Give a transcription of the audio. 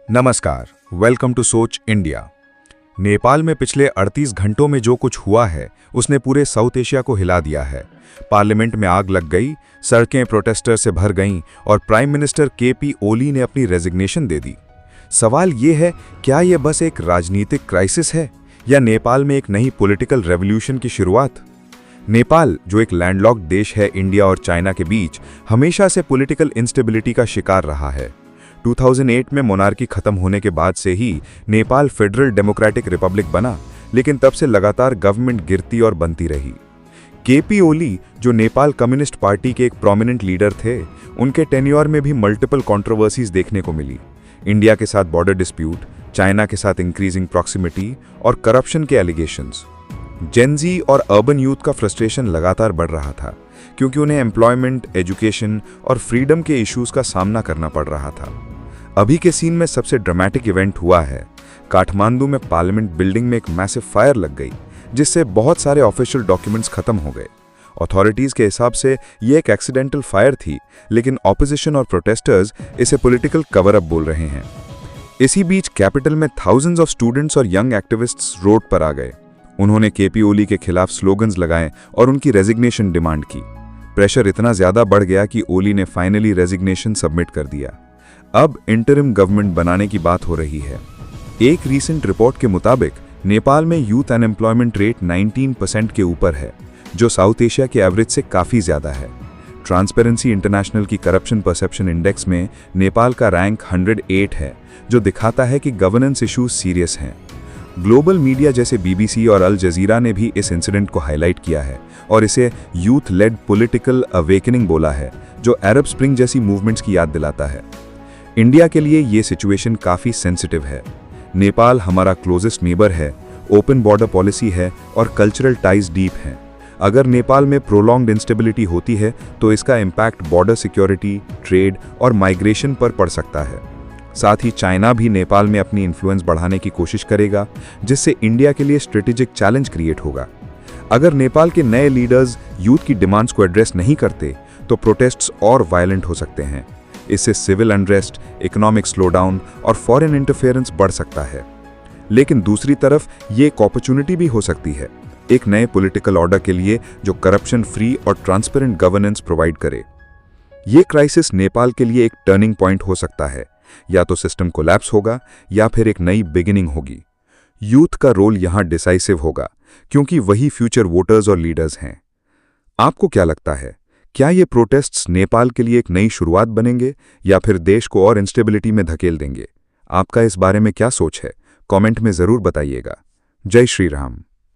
नमस्कार, welcome to सोच India. Nepal में पिछले 38 घंटों में जो कुछ हुआ है उसने पूरे साउथ एशिया को हिला दिया है। पार्लियामेंट में आग लग गई, सड़कें प्रोटेस्टर से भर गईं और प्राइम मिनिस्टर केपी ओली ने अपनी रेजिग्नेशन दे दी। सवाल ये है, क्या ये बस एक राजनीतिक क्राइसिस है या नेपाल में एक नई पॉलिटिकल रेवोल्यूशन की शुरुआत? नेपाल, जो एक लैंडलॉक्ड देश है इंडिया और चाइना के बीच, हमेशा से पॉलिटिकल इंस्टेबिलिटी का शिकार रहा है। 2008 में मोनार्की खत्म होने के बाद से ही नेपाल फेडरल डेमोक्रेटिक रिपब्लिक बना, लेकिन तब से लगातार गवर्नमेंट गिरती और बनती रही। केपी ओली, जो नेपाल कम्युनिस्ट पार्टी के एक प्रोमिनेंट लीडर थे, उनके टेन्योर में भी मल्टीपल कंट्रोवर्सीज देखने को मिली। इंडिया के साथ बॉर्डर डिस्प्यूट, चाइना के साथ इंक्रीजिंग प्रॉक्सिमिटी और करप्शन के एलिगेशंस। जेनजी और अर्बन यूथ का फ्रस्ट्रेशन लगातार बढ़ रहा था, क्योंकि उन्हें एम्प्लॉयमेंट, एजुकेशन और फ्रीडम के इश्यूज का सामना करना पड़ रहा था। अभी के सीन में सबसे ड्रामेटिक इवेंट हुआ है। काठमांडू में पार्लियामेंट बिल्डिंग में एक मैसिव फायर लग गई, जिससे बहुत सारे ऑफिशियल डॉक्यूमेंट्स खत्म हो गए। अथॉरिटीज के हिसाब से ये एक एक्सीडेंटल फायर थी, लेकिन ऑपोजिशन और प्रोटेस्टर्स इसे पॉलिटिकल कवर अप बोल रहे हैं। इसी बीच कैपिटल में थाउजेंड्स ऑफ स्टूडेंट्स और यंग एक्टिविस्ट्स रोड पर आ गए। उन्होंने केपी ओली के खिलाफ स्लोगन्स लगाए और उनकी रेजिग्नेशन डिमांड की। प्रेशर इतना ज्यादा बढ़ गया कि ओली ने फाइनली रेजिग्नेशन सबमिट कर दिया। अब इंटरिम गवर्नमेंट बनाने की बात हो रही है। एक रीसेंट रिपोर्ट के मुताबिक नेपाल में यूथ अनएम्प्लॉयमेंट रेट 19% के ऊपर है, जो साउथ एशिया के एवरेज से काफ़ी ज़्यादा है। ट्रांसपेरेंसी इंटरनेशनल की करप्शन परसेप्शन इंडेक्स में नेपाल का रैंक 108 है, जो दिखाता है कि गवर्नेंस इश्यूज सीरियस हैं। ग्लोबल मीडिया जैसे बीबीसी और अल जजीरा ने भी इस इंसिडेंट को हाईलाइट किया है और इसे यूथ लेड पॉलिटिकल अवेकनिंग बोला है, जो अरब स्प्रिंग जैसी मूवमेंट्स की याद दिलाता है। इंडिया के लिए ये सिचुएशन काफ़ी सेंसिटिव है। नेपाल हमारा क्लोजेस्ट नेबर है, ओपन बॉर्डर पॉलिसी है और कल्चरल टाइज डीप हैं। अगर नेपाल में प्रोलॉन्ग्ड इंस्टेबिलिटी होती है तो इसका इम्पैक्ट बॉर्डर सिक्योरिटी, ट्रेड और माइग्रेशन पर पड़ सकता है। साथ ही चाइना भी नेपाल में अपनी इन्फ्लुएंस बढ़ाने की कोशिश करेगा, जिससे इंडिया के लिए स्ट्रेटेजिक चैलेंज क्रिएट होगा। अगर नेपाल के नए लीडर्स यूथ की डिमांड्स को एड्रेस नहीं करते तो प्रोटेस्ट्स और वायलेंट हो सकते हैं। इससे सिविल अनरेस्ट, इकोनॉमिक स्लोडाउन और फॉरेन इंटरफेरेंस बढ़ सकता है। लेकिन दूसरी तरफ ये एक अपॉर्चुनिटी भी हो सकती है, एक नए पॉलिटिकल ऑर्डर के लिए जो करप्शन फ्री और ट्रांसपेरेंट गवर्नेंस प्रोवाइड करे। ये क्राइसिस नेपाल के लिए एक टर्निंग पॉइंट हो सकता है। या तो सिस्टम कोलैप्स होगा या फिर एक नई बिगिनिंग होगी। यूथ का रोल यहां डिसाइसिव होगा, क्योंकि वही फ्यूचर वोटर्स और लीडर्स हैं। आपको क्या लगता है, क्या ये प्रोटेस्ट्स नेपाल के लिए एक नई शुरुआत बनेंगे या फिर देश को और इंस्टेबिलिटी में धकेल देंगे? आपका इस बारे में क्या सोच है? कमेंट में जरूर बताइएगा। जय श्री राम।